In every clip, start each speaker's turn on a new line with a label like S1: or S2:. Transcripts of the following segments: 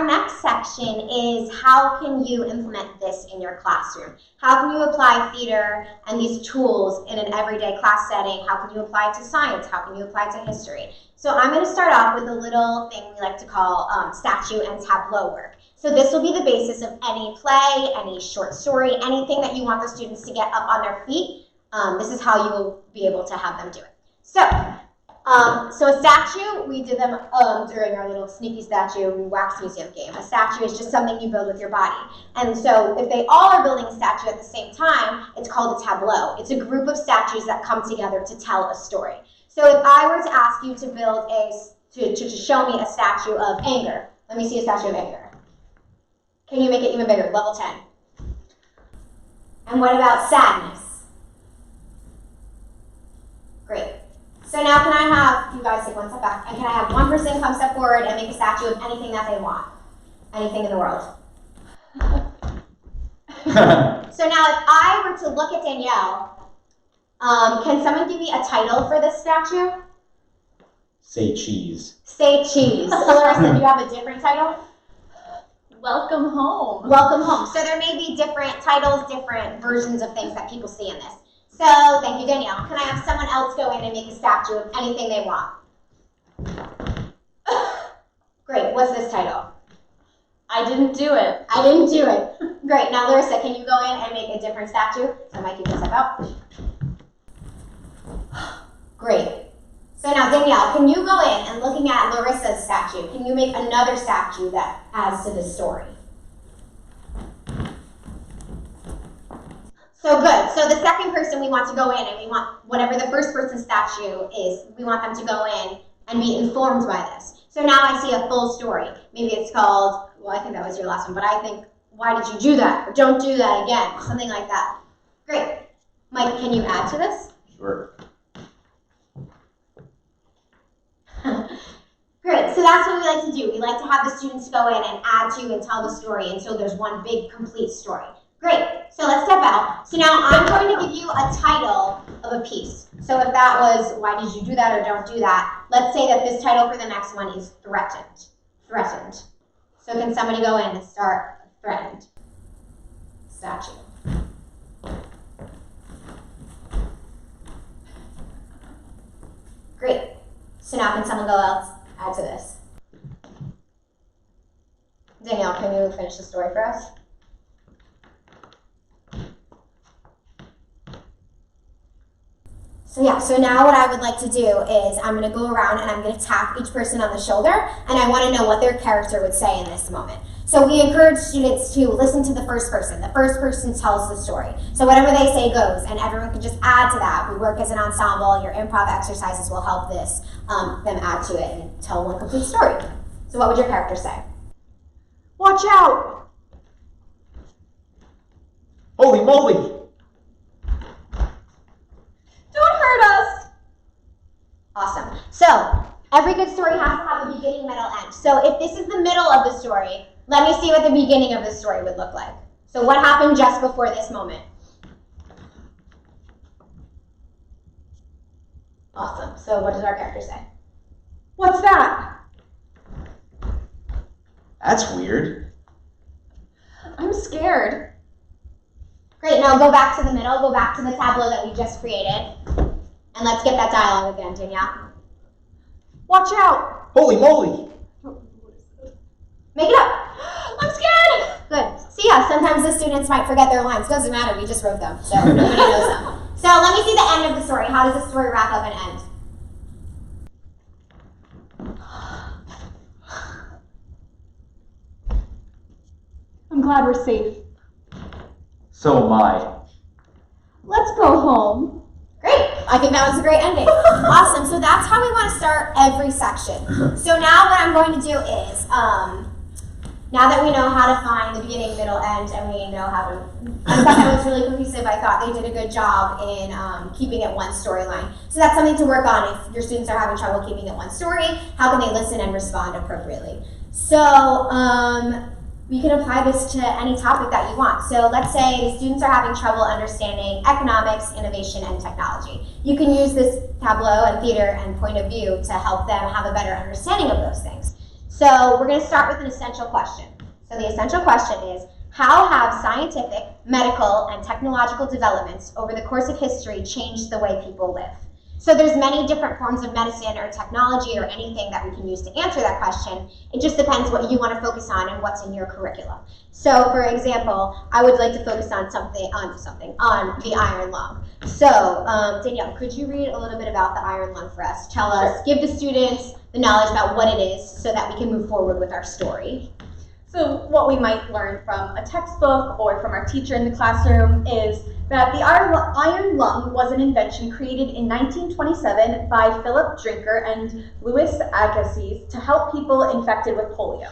S1: our next section is how can you implement this in your classroom? How can you apply theater and these tools in an everyday class setting? How can you apply it to science? How can you apply it to history? So I'm going to start off with a little thing we like to call statue and tableau work. So this will be the basis of any play, any short story, anything that you want the students to get up on their feet. This is how you will be able to have them do it. So a statue, we did them during our little sneaky statue wax museum game. A statue is just something you build with your body. And so if they all are building a statue at the same time, it's called a tableau. It's a group of statues that come together to tell a story. So if I were to ask you to build to show me a statue of anger, let me see a statue of anger. Can you make it even bigger? Level 10. And what about sadness? Great. So now can I have, you guys take one step back, and can I have one person come step forward and make a statue of anything that they want? Anything in the world. So now if I were to look at Danielle, can someone give me a title for this statue?
S2: Say cheese.
S1: Say cheese. Larissa, do you have a different title?
S3: Welcome home.
S1: Welcome home. So there may be different titles, different versions of things that people see in this. So thank you, Danielle. Can I have someone else go in and make a statue of anything they want? Great. What's this title?
S3: I didn't do it.
S1: I didn't do it. Great. Now, Larissa, can you go in and make a different statue? So Mike, you can step out. Great. So now, Danielle, can you go in and looking at Larissa's statue, can you make another statue that adds to the story? So good. So the second person we want to go in and we want whatever the first person's statue is, we want them to go in and be informed by this. So now I see a full story. Maybe it's called, well, I think that was your last one, but I think, why did you do that? Or don't do that again, something like that. Great. Mike, can you add to this?
S2: Sure.
S1: Great, so that's what we like to do. We like to have the students go in and add to and tell the story until there's one big, complete story. Great, so let's step out. So now I'm going to give you a title of a piece. So if that was, why did you do that or don't do that, let's say that this title for the next one is threatened. Threatened. So can somebody go in and start threatened? Statue. Great. So now can someone go else add to this? Danielle, can you finish the story for us? So yeah, so now what I would like to do is I'm going to go around and I'm going to tap each person on the shoulder, and I want to know what their character would say in this moment. So we encourage students to listen to the first person. The first person tells the story. So whatever they say goes, and everyone can just add to that. We work as an ensemble. Your improv exercises will help this, them add to it and tell one complete story. So what would your character say?
S3: Watch out!
S2: Holy moly!
S3: Don't hurt us!
S1: Awesome. So every good story has to have a beginning, middle, end. So if this is the middle of the story, let me see what the beginning of the story would look like. So what happened just before this moment? Awesome. So what does our character say?
S3: What's that?
S2: That's weird.
S3: I'm scared.
S1: Great. Now go back to the middle. Go back to the tableau that we just created. And let's get that dialogue again, Danielle.
S3: Watch out!
S2: Holy moly!
S1: Make it up.
S3: I'm scared!
S1: Good. See, yeah, sometimes the students might forget their lines. Doesn't matter. We just wrote them. So nobody knows them. So let me see the end of the story. How does the story wrap up and end?
S3: I'm glad we're safe.
S2: So am I.
S3: Let's go home.
S1: Great. I think that was a great ending. Awesome. So that's how we want to start every section. So now what I'm going to do is, now that we know how to find the beginning, middle, end, and we know how to, I thought that was really cohesive. I thought they did a good job in keeping it one storyline. So that's something to work on. If your students are having trouble keeping it one story, how can they listen and respond appropriately? So we can apply this to any topic that you want. So let's say the students are having trouble understanding economics, innovation, and technology. You can use this tableau and theater and point of view to help them have a better understanding of those things. So we're going to start with an essential question. So the essential question is, how have scientific, medical, and technological developments over the course of history changed the way people live? So there's many different forms of medicine or technology or anything that we can use to answer that question. It just depends what you want to focus on and what's in your curriculum. So for example, I would like to focus on on the iron lung. So Danielle, could you read a little bit about the iron lung for us? Tell us, give the students the knowledge about what it is so that we can move forward with our story.
S3: So what we might learn from a textbook or from our teacher in the classroom is that the iron lung was an invention created in 1927 by Philip Drinker and Louis Agassiz to help people infected with polio.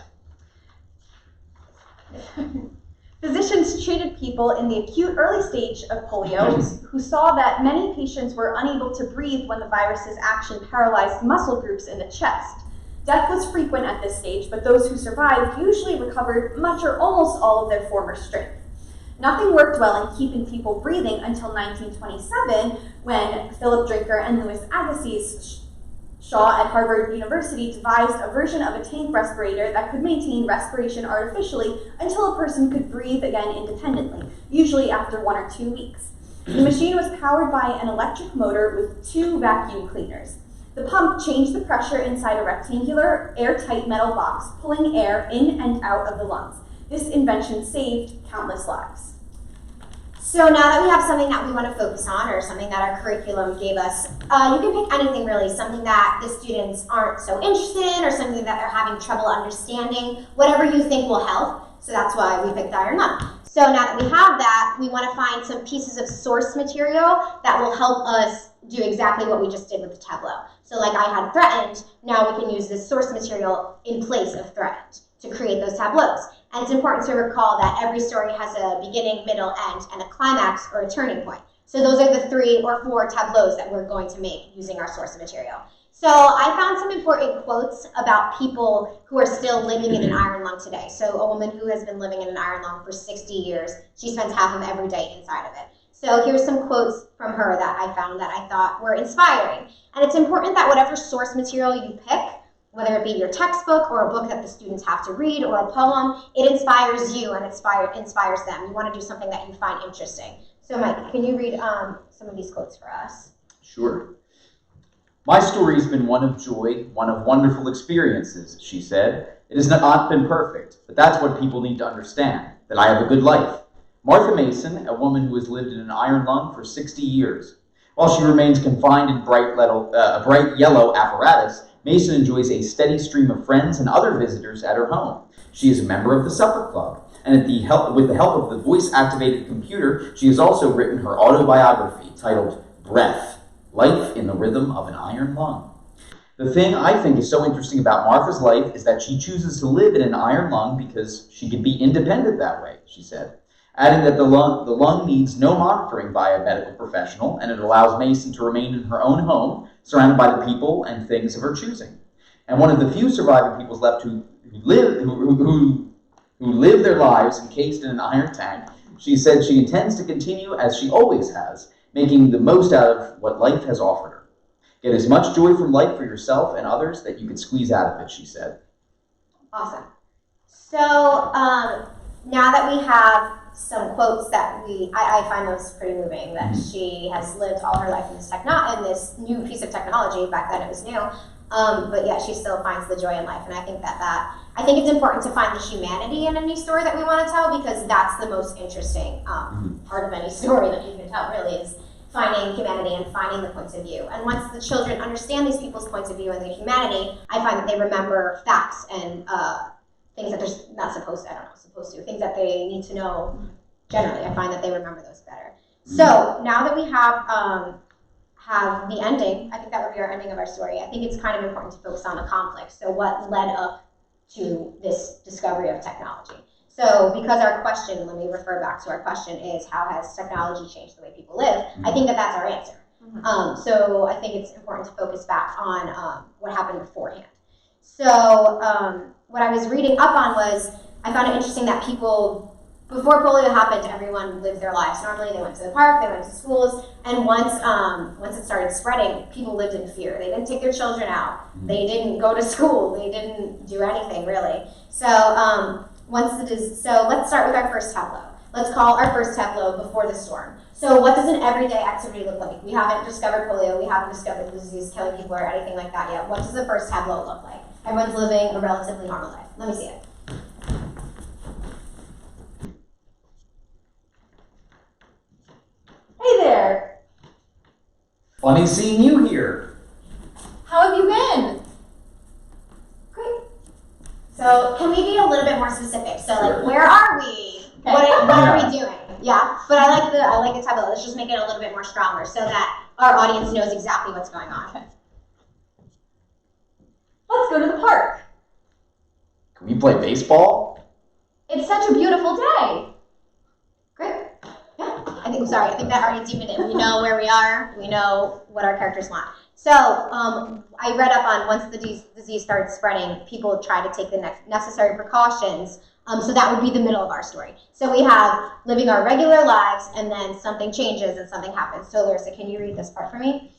S3: Physicians treated people in the acute early stage of polio who saw that many patients were unable to breathe when the virus's action paralyzed muscle groups in the chest. Death was frequent at this stage, but those who survived usually recovered much or almost all of their former strength. Nothing worked well in keeping people breathing until 1927, when Philip Drinker and Louis Agassiz Shaw at Harvard University devised a version of a tank respirator that could maintain respiration artificially until a person could breathe again independently, usually after 1 or 2 weeks. The machine was powered by an electric motor with 2 vacuum cleaners. The pump changed the pressure inside a rectangular, airtight metal box, pulling air in and out of the lungs. This invention saved countless lives.
S1: So now that we have something that we want to focus on, or something that our curriculum gave us, you can pick anything really, something that the students aren't so interested in, or something that they're having trouble understanding, whatever you think will help. So that's why we picked iron lung. So now that we have that, we want to find some pieces of source material that will help us do exactly what we just did with the Tableau. So like I had threatened, now we can use this source material in place of threatened to create those tableaus. And it's important to recall that every story has a beginning, middle, end, and a climax or a turning point. So those are the 3 or 4 tableaus that we're going to make using our source material. So I found some important quotes about people who are still living in an iron lung today. So a woman who has been living in an iron lung for 60 years, she spends half of every day inside of it. So here's some quotes from her that I found that I thought were inspiring. And it's important that whatever source material you pick, whether it be your textbook or a book that the students have to read or a poem, it inspires you and inspires them. You want to do something that you find interesting. So Mike, can you read some of these quotes for us?
S2: Sure. My story has been one of joy, one of wonderful experiences, she said. It has not been perfect, but that's what people need to understand, that I have a good life. Martha Mason, a woman who has lived in an iron lung for 60 years. While she remains confined in bright yellow apparatus, Mason enjoys a steady stream of friends and other visitors at her home. She is a member of the Supper Club, and with the help of the voice-activated computer, she has also written her autobiography titled Breath, Life in the Rhythm of an Iron Lung. The thing I think is so interesting about Martha's life is that she chooses to live in an iron lung because she can be independent that way, she said, adding that the lung needs no monitoring by a medical professional, and it allows Mason to remain in her own home, surrounded by the people and things of her choosing. And one of the few surviving peoples left who live their lives encased in an iron tank, she said she intends to continue as she always has, making the most out of what life has offered her. Get as much joy from life for yourself and others that you can squeeze out of it, she said.
S1: Awesome. So now that we have some quotes that I find those pretty moving, that she has lived all her life in this new piece of technology. Back then it was new, but yet she still finds the joy in life. And I think I think it's important to find the humanity in any story that we want to tell, because that's the most interesting part of any story that you can tell, really, is finding humanity and finding the points of view. And once the children understand these people's points of view and their humanity, I find that they remember facts and things that they're not supposed to, things that they need to know generally. I find that they remember those better. So now that we have the ending, I think that would be our ending of our story. I think it's kind of important to focus on the conflict. So what led up to this discovery of technology? So because our question, let me refer back to our question, is how has technology changed the way people live? I think that that's our answer. So I think it's important to focus back on what happened beforehand. So what I was reading up on was, I found it interesting that people before polio happened, everyone lived their lives. Normally they went to the park, they went to schools, and once it started spreading, people lived in fear. They didn't take their children out. They didn't go to school. They didn't do anything, really. So so let's start with our first tableau. Let's call our first tableau before the storm. So what does an everyday activity look like? We haven't discovered polio, we haven't discovered the disease killing people or anything like that yet. What does the first tableau look like? Everyone's living a relatively normal life. Let me see it.
S3: Hey there!
S2: Funny seeing you here.
S3: How have you been?
S1: Great. So can we be a little bit more specific? So like,
S2: Sure.
S1: where are we?
S3: Okay.
S1: What are we doing? Yeah, but I like the tableau. Let's just make it a little bit more stronger so that our audience knows exactly what's going on.
S3: Okay. Let's go to the park.
S2: Can we play baseball?
S3: It's such a beautiful day.
S1: Great. Yeah. I think that already deepened it. We know where we are. We know what our characters want. So I read up on once the disease started spreading, people try to take the necessary precautions. So that would be the middle of our story. So we have living our regular lives, and then something changes and something happens. So Larissa, can you read this part for me?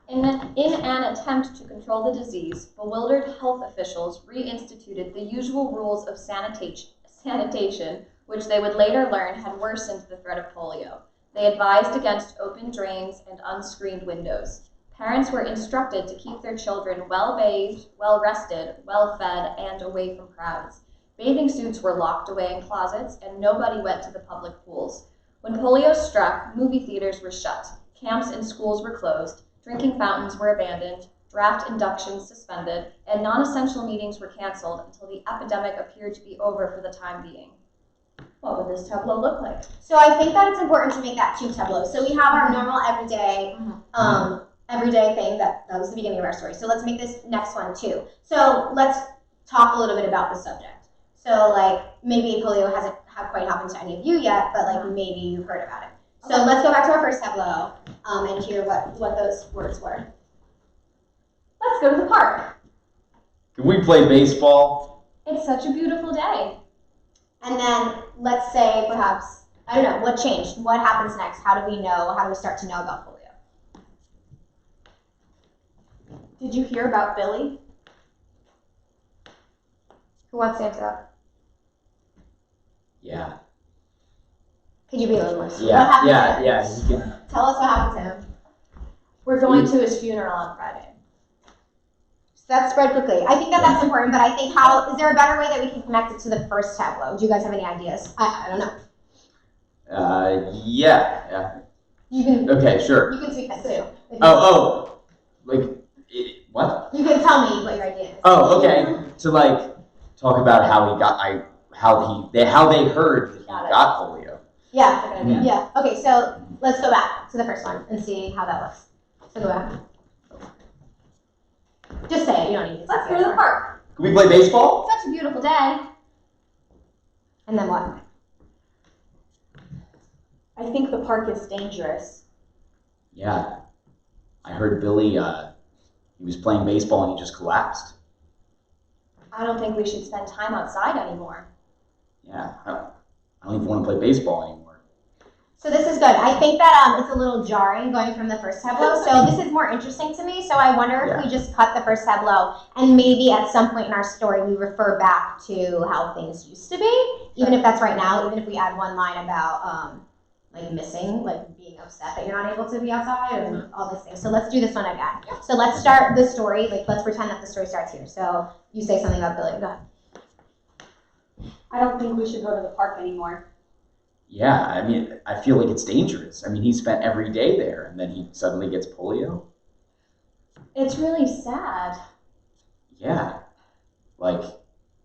S4: In an attempt to control the disease, bewildered health officials reinstituted the usual rules of sanitation, which they would later learn had worsened the threat of polio. They advised against open drains and unscreened windows. Parents were instructed to keep their children well-bathed, well-rested, well-fed, and away from crowds. Bathing suits were locked away in closets, and nobody went to the public pools. When polio struck, movie theaters were shut, camps and schools were closed, drinking fountains were abandoned, draft inductions suspended, and non-essential meetings were canceled until the epidemic appeared to be over for the time being. What would this tableau look like?
S1: So I think that it's important to make that two tableaus. So we have our normal everyday thing that was the beginning of our story. So let's make this next one too. So let's talk a little bit about the subject. So like maybe polio hasn't quite happened to any of you yet, but like maybe you've heard about it. So let's go back to our first tableau and hear what those words were.
S3: Let's go to the park.
S2: Can we play baseball?
S3: It's such a beautiful day.
S1: And then let's say perhaps, I don't know, what changed? What happens next? How do we know? How do we start to know about polio?
S3: Did you hear about Billy?
S1: Who wants to answer that?
S2: Yeah.
S1: Could you be a little more specific? What
S2: Yeah.
S1: happened
S2: Yeah.
S1: to him?
S2: Yeah. You can.
S1: Tell us what happened to him.
S3: We're going to his funeral on Friday.
S1: So that's spread quickly. I think that's important, but I think is there a better way that we can connect it to the first tableau? Do you guys have any ideas? I don't know.
S2: Yeah.
S1: You can
S2: Okay. Sure.
S1: you can speak that too.
S2: Like what?
S1: You can tell me what your idea is.
S2: Oh, okay. To like talk about how they heard that he got polio.
S1: Yeah.
S3: That's a good idea.
S1: Yeah. Okay, so let's go back to the first one and see how that looks. So go back. Just say it. You don't need to.
S3: Let's go to the park.
S2: Can we play baseball?
S3: Such a beautiful day.
S1: And then what?
S3: I think the park is dangerous.
S2: Yeah. I heard Billy. He was playing baseball and he just collapsed.
S4: I don't think we should spend time outside anymore.
S2: Yeah. I don't even want to play baseball anymore.
S1: So this is good. I think that it's a little jarring going from the first tableau. So this is more interesting to me. So I wonder if we just cut the first tableau and maybe at some point in our story we refer back to how things used to be, even if that's right now. Even if we add one line about like missing, like being upset that you're not able to be outside and all these things. So let's do this one again. So let's start the story. Like let's pretend that the story starts here. So you say something about Billy. Go ahead.
S3: I don't think we should go to the park anymore.
S2: Yeah, I mean, I feel like it's dangerous. I mean, he spent every day there, and then he suddenly gets polio.
S4: It's really sad.
S2: Yeah, like,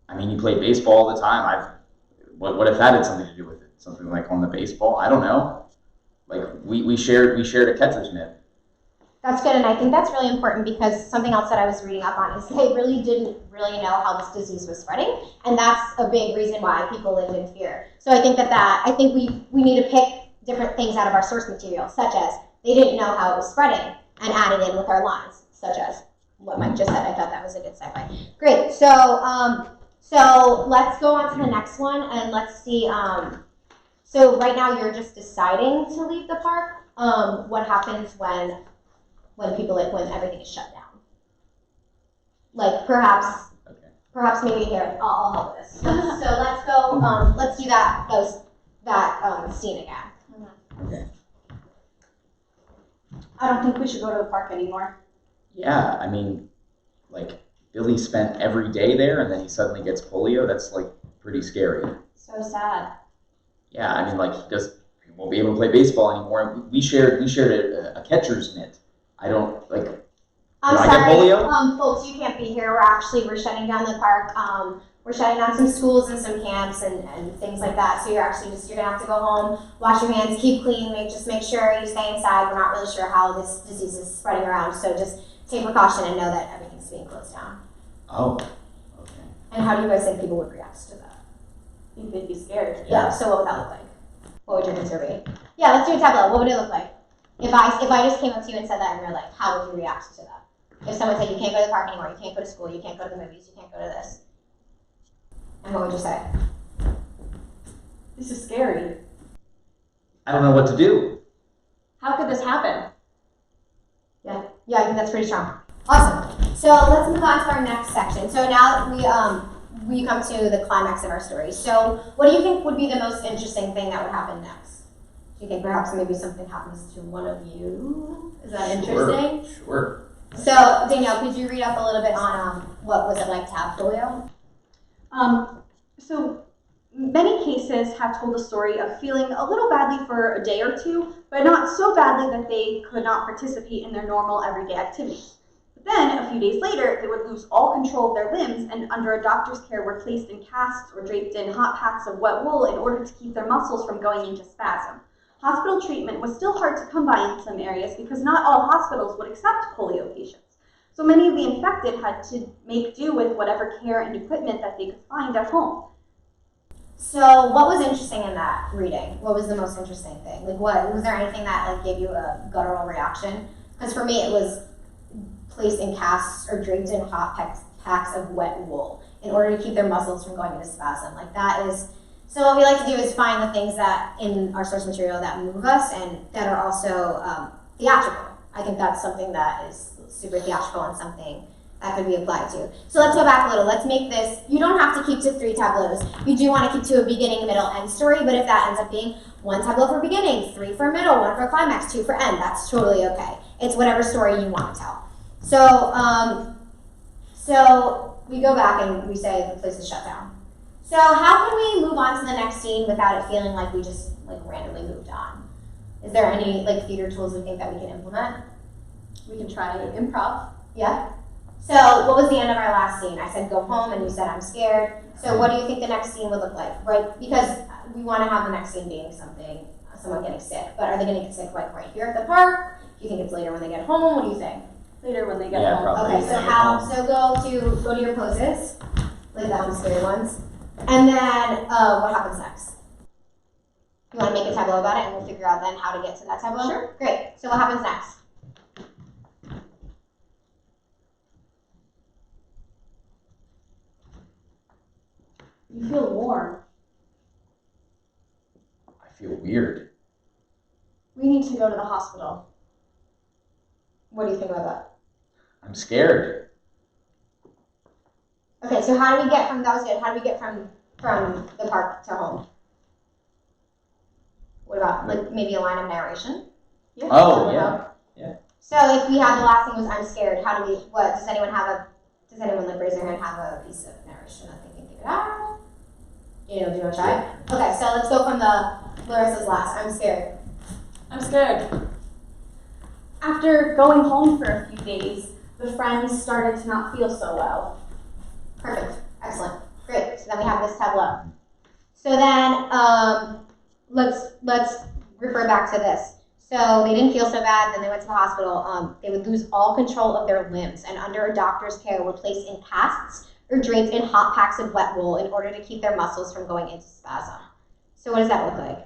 S2: I mean, he played baseball all the time. What if that had something to do with it? Something like on the baseball? I don't know. Like, we shared a catcher's mitt.
S1: That's good, and I think that's really important because something else that I was reading up on is they really didn't really know how this disease was spreading, and that's a big reason why people lived in fear. So I think I think we need to pick different things out of our source material, such as they didn't know how it was spreading, and add it in with our lines, such as what Mike just said. I thought that was a good segue. Great. So so let's go on to the next one, and let's see So right now you're just deciding to leave the park. What happens when when everything is shut down? Like perhaps maybe here I'll help with this. So let's go. Let's do that scene again.
S2: Okay.
S3: I don't think we should go to the park anymore.
S2: Yeah, I mean, like, Billy spent every day there and then he suddenly gets polio. That's, like, pretty scary.
S4: So sad.
S2: Yeah, I mean, like, he won't be able to play baseball anymore. We shared a catcher's mitt. I don't, like,
S1: I'm
S2: did I get
S1: sorry,
S2: polio?
S1: folks, you can't be here. We're shutting down the park. We're shutting down some schools and some camps and things like that. So you're gonna have to go home, wash your hands, keep clean, just make sure you stay inside. We're not really sure how this disease is spreading around, so just take precaution and know that everything's being closed down.
S2: Oh, okay.
S1: And how do you guys think people would react to that?
S3: I think they'd be scared.
S1: Yeah. So what would that look like? What would your answer be? Yeah, let's do a tableau. What would it look like? If I just came up to you and said that in real life, how would you react to that? If someone said you can't go to the park anymore, you can't go to school, you can't go to the movies, you can't go to this. And what would you say?
S3: This is scary.
S2: I don't know what to do.
S4: How could this happen?
S1: Yeah, I think that's pretty strong. Awesome. So let's move on to our next section. So now we come to the climax of our story. So what do you think would be the most interesting thing that would happen next? Do you think perhaps maybe something happens to one of you? Is that interesting?
S2: Sure.
S1: So Danielle, could you read up a little bit on what was it like to have polio?
S3: So many cases have told the story of feeling a little badly for a day or two, but not so badly that they could not participate in their normal everyday activities. But then, a few days later, they would lose all control of their limbs and under a doctor's care were placed in casts or draped in hot packs of wet wool in order to keep their muscles from going into spasm. Hospital treatment was still hard to come by in some areas because not all hospitals would accept polio patients. So many of the infected had to make do with whatever care and equipment that they could find at home.
S1: So what was interesting in that reading? What was the most interesting thing? Like was there anything that gave you a guttural reaction? Because for me it was placed in casts or draped in hot packs of wet wool in order to keep their muscles from going into spasm. So what we like to do is find the things that in our source material that move us and that are also theatrical. I think that's something that is super theatrical and something that could be applied to. So let's go back a little. Let's make this, you don't have to keep to 3 tableaus. You do want to keep to a beginning, middle, end story, but if that ends up being 1 tableau for beginning, 3 for middle, 1 for climax, 2 for end, that's totally okay. It's whatever story you want to tell. So we go back and we say the place is shut down. So how can we move on to the next scene without it feeling like we just randomly moved on? Is there any theater tools we think that we can implement?
S3: We can try improv.
S1: Yeah? So what was the end of our last scene? I said go home and you said I'm scared. So what do you think the next scene would look like? Right? Because we want to have the next scene being someone getting sick. But are they going to get sick right here at the park? Do you think it's later when they get home? What do you think?
S3: Later when they get home.
S2: Probably.
S1: Okay, so go to your poses. Like that one's scary ones. And then what happens next? You want to make a tableau about it and we'll figure out then how to get to that tableau?
S3: Sure.
S1: Great. So what happens next?
S3: You feel warm.
S2: I feel weird.
S3: We need to go to the hospital.
S1: What do you think about that?
S2: I'm scared.
S1: Okay, so how do we get from, that was good, how do we get from the park to home? What about, maybe a line of narration?
S3: Yeah.
S2: Oh, yeah.
S1: So if we have the last thing was I'm scared, how do we, does anyone raise their hand have a piece of narration that they can figure out? Do you want to try? Okay, so let's go from Larissa's last, I'm scared.
S3: I'm scared. After going home for a few days, the friends started to not feel so well.
S1: Perfect, excellent, great. So then we have this tableau. So then let's refer back to this. So they didn't feel so bad, then they went to the hospital. They would lose all control of their limbs and under a doctor's care were placed in casts or draped in hot packs of wet wool in order to keep their muscles from going into spasm. So what does that look like?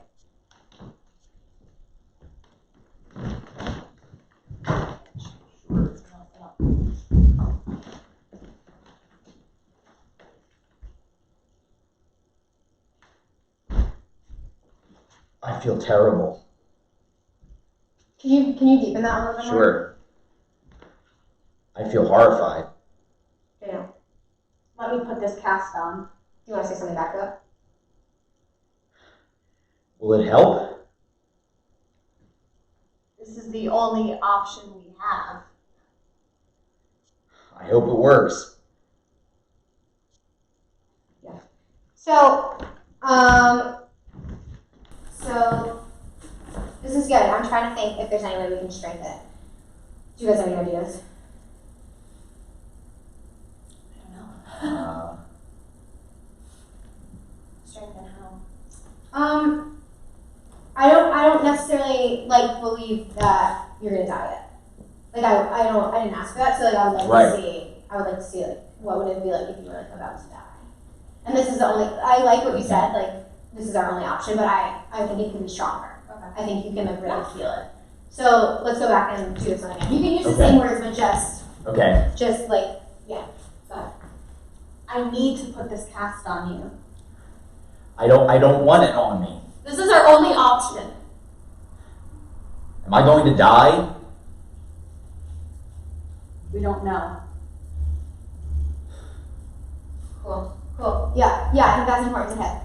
S2: feel terrible.
S1: Can you deepen that a little bit more?
S2: Sure. I feel horrified.
S1: Yeah.
S3: Let me put this cast on.
S1: Do you want to say something back to that?
S2: Will it help?
S3: This is the only option we have.
S2: I hope it works.
S1: So, so this is good. I'm trying to think if there's any way we can strengthen it. Do you guys have any ideas?
S3: I don't know. Strengthen how?
S1: I don't necessarily believe that you're gonna die yet. I didn't ask for that, so I would like to see what would it be like if you were about to die. And this is the only, I like what you said, this is our only option, but I think it can be stronger.
S3: Okay.
S1: I think you can really feel it. So let's go back and do this one again. You can use the same words, but just yeah. Go ahead.
S3: I need to put this cast on you.
S2: I don't want it on me.
S3: This is our only option.
S2: Am I going to die?
S3: We don't know.
S1: Cool. Yeah, I think that's important to hit.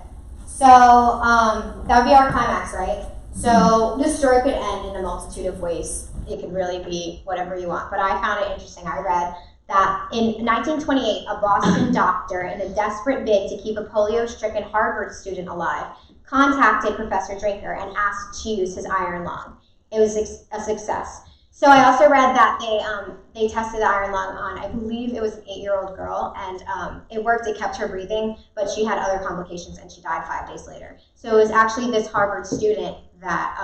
S1: So that would be our climax, right? So this story could end in a multitude of ways. It could really be whatever you want. But I found it interesting. I read that in 1928, a Boston doctor, in a desperate bid to keep a polio-stricken Harvard student alive, contacted Professor Drinker and asked to use his iron lung. It was a success. So I also read that they tested the iron lung on, I believe it was an 8-year-old girl, and it worked. It kept her breathing, but she had other complications, and she died 5 days later. So it was actually this Harvard student that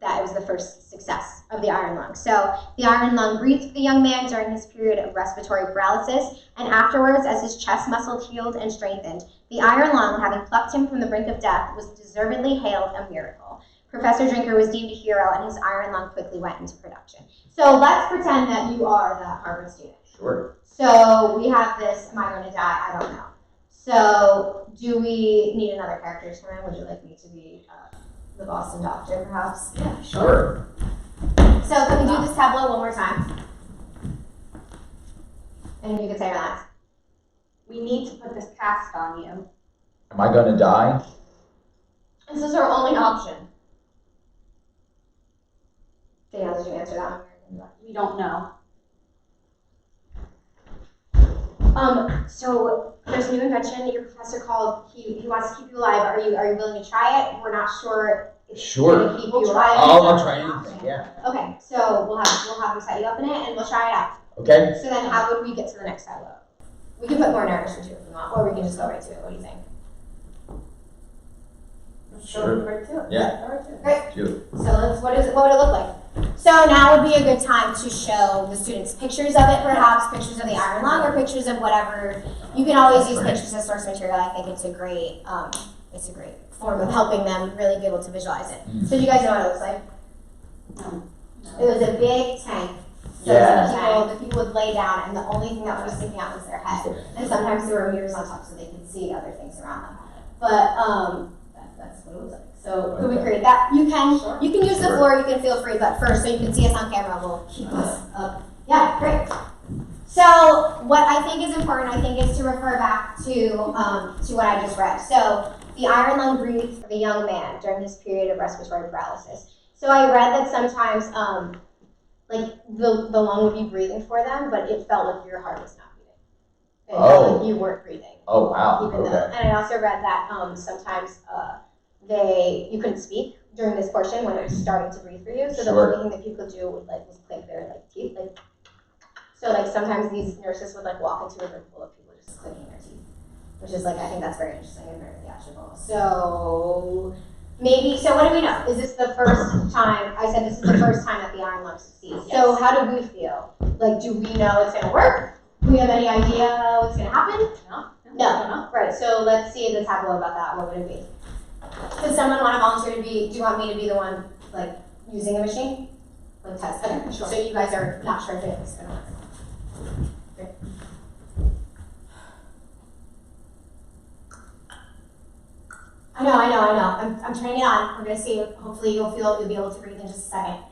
S1: it was the first success of the iron lung. So the iron lung breathed for the young man during his period of respiratory paralysis, and afterwards, as his chest muscle healed and strengthened, the iron lung, having plucked him from the brink of death, was deservedly hailed a miracle. Professor Drinker was deemed a hero, and his iron lung quickly went into production. So let's pretend that you are the Harvard student.
S2: Sure.
S1: So we have this, am I going to die? I don't know. So do we need another character to come in? Would you like me to be the Boston doctor, perhaps?
S3: Yeah,
S2: Sure.
S1: So can we do this tableau one more time? And you can say your lines.
S3: We need to put this cast on you.
S2: Am I going to die?
S1: This is our only option. Danielle, did you answer that one?
S3: We don't know.
S1: So there's a new invention your professor called, he wants to keep you alive. Are you willing to try it? We're not sure if it's
S2: Sure.
S1: going to keep you alive.
S2: I'll try anything, yeah.
S1: Okay, so we'll have him set you up in it and we'll try it out.
S2: Okay.
S1: So then how would we get to the next tableau? We can put more narration to it if we want, or we can just go right to it. What do you think?
S2: Sure.
S3: Right to it.
S2: Yeah.
S3: Right to it.
S1: Great.
S2: Do.
S1: So what would it look like? So now would be a good time to show the students pictures of it, perhaps pictures of the iron lung or pictures of whatever. You can always use pictures as source material. I think it's a great form of helping them really be able to visualize it. So do you guys know what it looks like?
S3: No.
S1: It was a big tank. So
S2: Yeah.
S1: the people would lay down, and the only thing that was sticking out was their head. And sometimes there were mirrors on top so they could see other things around them. But that's what it looks like. So could we create that? You can use the floor. You can feel free, but first, so you can see us on camera, we'll keep this up. Yeah, great. So what I think is important, is to refer back to what I just read. So the iron lung breathed for the young man during his period of respiratory paralysis. So I read that sometimes the lung would be breathing for them, but it felt like your heart was not beating. It felt like you weren't breathing.
S2: Oh, wow.
S1: Even though, and I also read that sometimes you couldn't speak during this portion when it was starting to breathe for you. So the only thing that people do was click their teeth. So sometimes these nurses would walk into a room full of people just clicking their teeth, which is I think that's very interesting and very theatrical. So what do we know? Is this the first time? I said this is the first time that the iron lung succeeds. Yes. So how do we feel? Do we know it's going to work? Do we have any idea what's going to happen? No. Right. So let's see the tableau about that. What would it be? Does someone want to volunteer to be? Do you want me to be the one using the machine? Test. Okay. Sure. So you guys are not sure if it's going to work. Great. I know. I'm turning it on. We're gonna see. Hopefully you'll be able to breathe in just a second.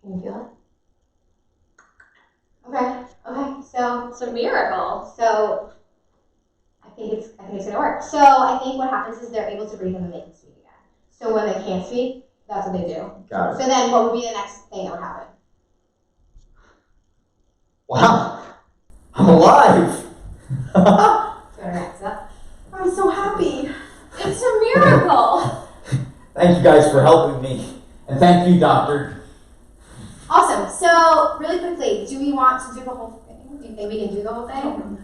S1: Can you feel it? Okay. So
S4: It's a miracle.
S1: I think it's gonna work. So I think what happens is they're able to breathe and then they can speak again. So when they can't speak, that's what they do.
S2: Got it.
S1: So then what would be the next thing that would happen?
S2: Wow, I'm alive.
S1: Go to next up.
S3: I'm so happy.
S4: It's a miracle.
S2: Thank you guys for helping me. And thank you, doctor.
S1: Awesome. So really quickly, do we want to do the whole thing? Do you think we can do the whole thing?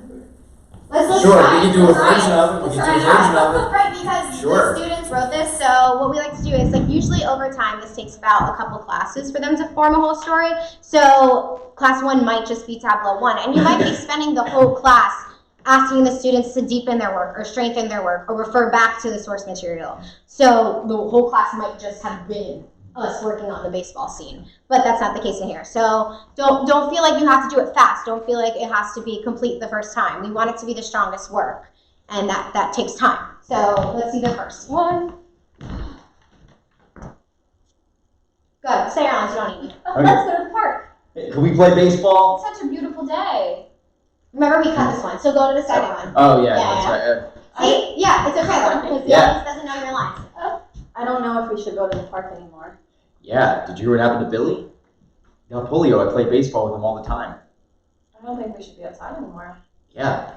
S1: Let's
S2: Sure,
S1: try
S2: we
S1: it.
S2: can do a
S1: Let's try
S2: version
S1: it.
S2: of it. We
S1: Let's
S2: can
S1: try
S2: do a version of it.
S1: Right, because
S2: Sure.
S1: the students wrote this, so what we like to do is, like, usually over time, this takes about a couple classes for them to form a whole story. So class 1 might just be Tableau 1, and you might be spending the whole class asking the students to deepen their work or strengthen their work or refer back to the source material. So the whole class might just have been us working on the baseball scene, but that's not the case in here. So don't feel like you have to do it fast. Don't feel like it has to be complete the first time. We want it to be the strongest work, and that takes time. So let's see the first one. Good. Stay around. You don't need me.
S2: Okay.
S4: Let's go to the park.
S2: Can we play baseball?
S4: It's such a beautiful day.
S1: Remember, we cut this one, so go to the second one.
S2: Oh, yeah,
S1: Yeah,
S2: that's
S1: yeah.
S2: right.
S1: See? Yeah, it's okay though, because the
S2: Yeah.
S1: audience doesn't know your lines.
S3: I don't know if we should go to the park anymore.
S2: Yeah, did you hear what happened to Billy? He got polio. I play baseball with him all the time.
S3: I don't think we should be outside anymore.
S2: Yeah.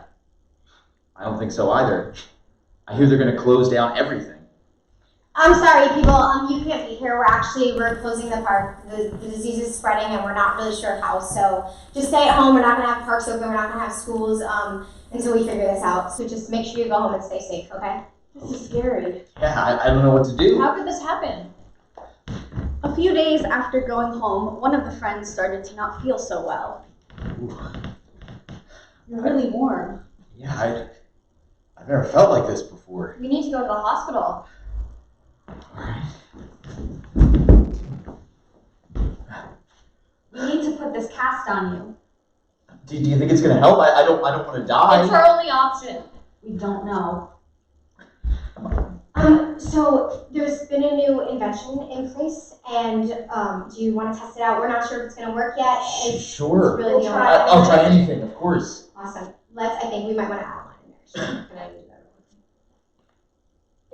S2: I don't think so either. I hear they're going to close down everything.
S1: I'm sorry, people. You can't be here. We're closing the park. The disease is spreading, and we're not really sure how. So just stay at home. We're not gonna have parks open. We're not gonna have schools until we figure this out. So just make sure you go home and stay safe. Okay?
S3: This is scary.
S2: Yeah, I don't know what to do.
S4: How could this happen?
S3: A few days after going home, one of the friends started to not feel so well.
S2: Ooh.
S3: You're really warm.
S2: Yeah, I've never felt like this before.
S4: We need to go to the hospital.
S2: Alright.
S3: We need to put this cast on you.
S2: Do you think it's going to help? I don't want to die.
S4: It's our only option.
S3: We don't know.
S1: So there's been a new invention in place, and do you want to test it out? We're not sure if it's gonna work yet.
S2: Sure.
S1: It's really the only
S2: I'll try anything, of course.
S1: Awesome. I think we might want to add a line in there. Sure. Can I do that?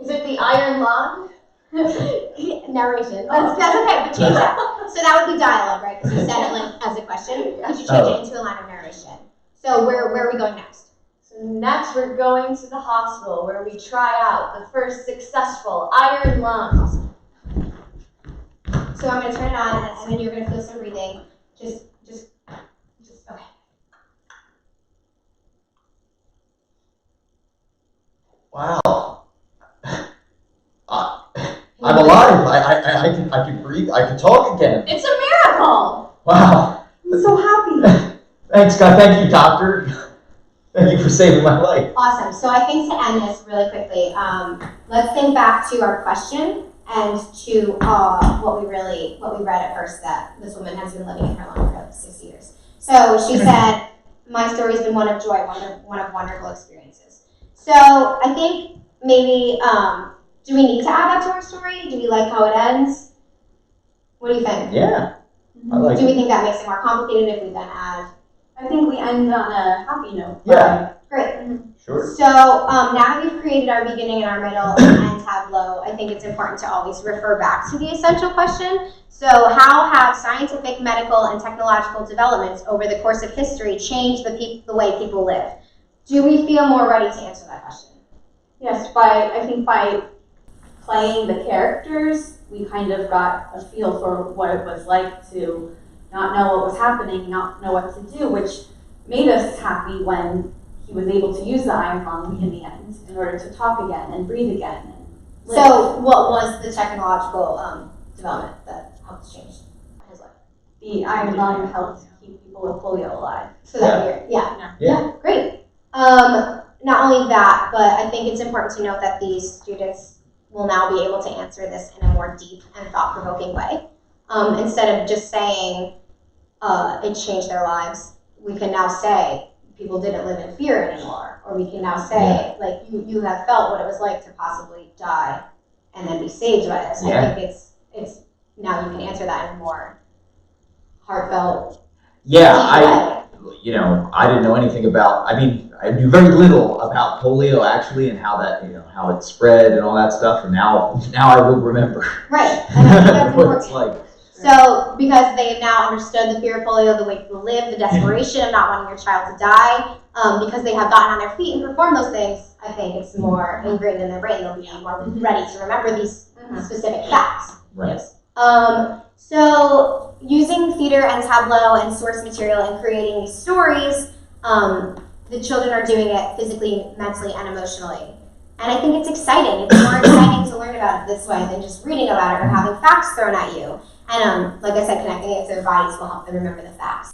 S4: Is it the iron lung?
S1: Narration. That's okay, but change that. So that would be dialogue, right? Because you said it like as a question. Could you change it into a line of narration? So where are we going next?
S4: So next we're going to the hospital where we try out the first successful iron lung.
S1: So I'm going to turn it on, and then you're going to feel some breathing. Just, okay.
S2: Wow. I'm alive. I can breathe. I can talk again.
S4: It's a miracle!
S2: Wow.
S3: I'm so happy.
S2: Thanks, God. Thank you, doctor. Thank you for saving my life.
S1: Awesome. So I think to end this really quickly, let's think back to our question and to what we read at first, that this woman has been living in her lung for like 6 years. So she said, my story's been one of joy, one of wonderful experiences. So I think maybe, do we need to add that to our story? Do we like how it ends? What do you think?
S2: Yeah. I like
S1: Do we
S2: it.
S1: think that makes it more complicated if we then add?
S3: I think we end on a happy note.
S2: Yeah.
S1: Great.
S2: Sure.
S1: So now that we've created our beginning and our middle and tableau, I think it's important to always refer back to the essential question. So how have scientific, medical, and technological developments over the course of history changed the way people live? Do we feel more ready to answer that question?
S3: Yes, I think by playing the characters, we kind of got a feel for what it was like to not know what was happening, not know what to do, which made us happy when he was able to use the iron lung in the end in order to talk again and breathe again. And live.
S1: So what was the technological development that helped change his life?
S3: The iron lung helped keep people with polio alive.
S1: So that yeah.
S2: Yeah.
S1: Great. Not only that, but I think it's important to note that these students will now be able to answer this in a more deep and thought-provoking way. Instead of just saying it changed their lives, we can now say people didn't live in fear anymore, or we can now say, like, you have felt what it was like to possibly die and then be saved by this.
S2: Yeah.
S1: I think it's now you can answer that in a more heartfelt
S2: Yeah, I didn't know anything about, I knew very little about polio actually and how that, how it spread and all that stuff. And now I will remember
S1: Right, and I think that's
S2: what it's
S1: important.
S2: like.
S1: So, because they've now understood the fear of polio, the way people live, the desperation of not wanting your child to die, because they have gotten on their feet and performed those things, I think it's more ingrained in their brain. They'll be more ready to remember these specific facts.
S2: Right.
S1: So, using theater and Tableau and source material and creating these stories, the children are doing it physically, mentally, and emotionally. And I think it's exciting. It's more exciting to learn about it this way than just reading about it or having facts thrown at you. And like I said, connecting it to their bodies will help them remember the facts.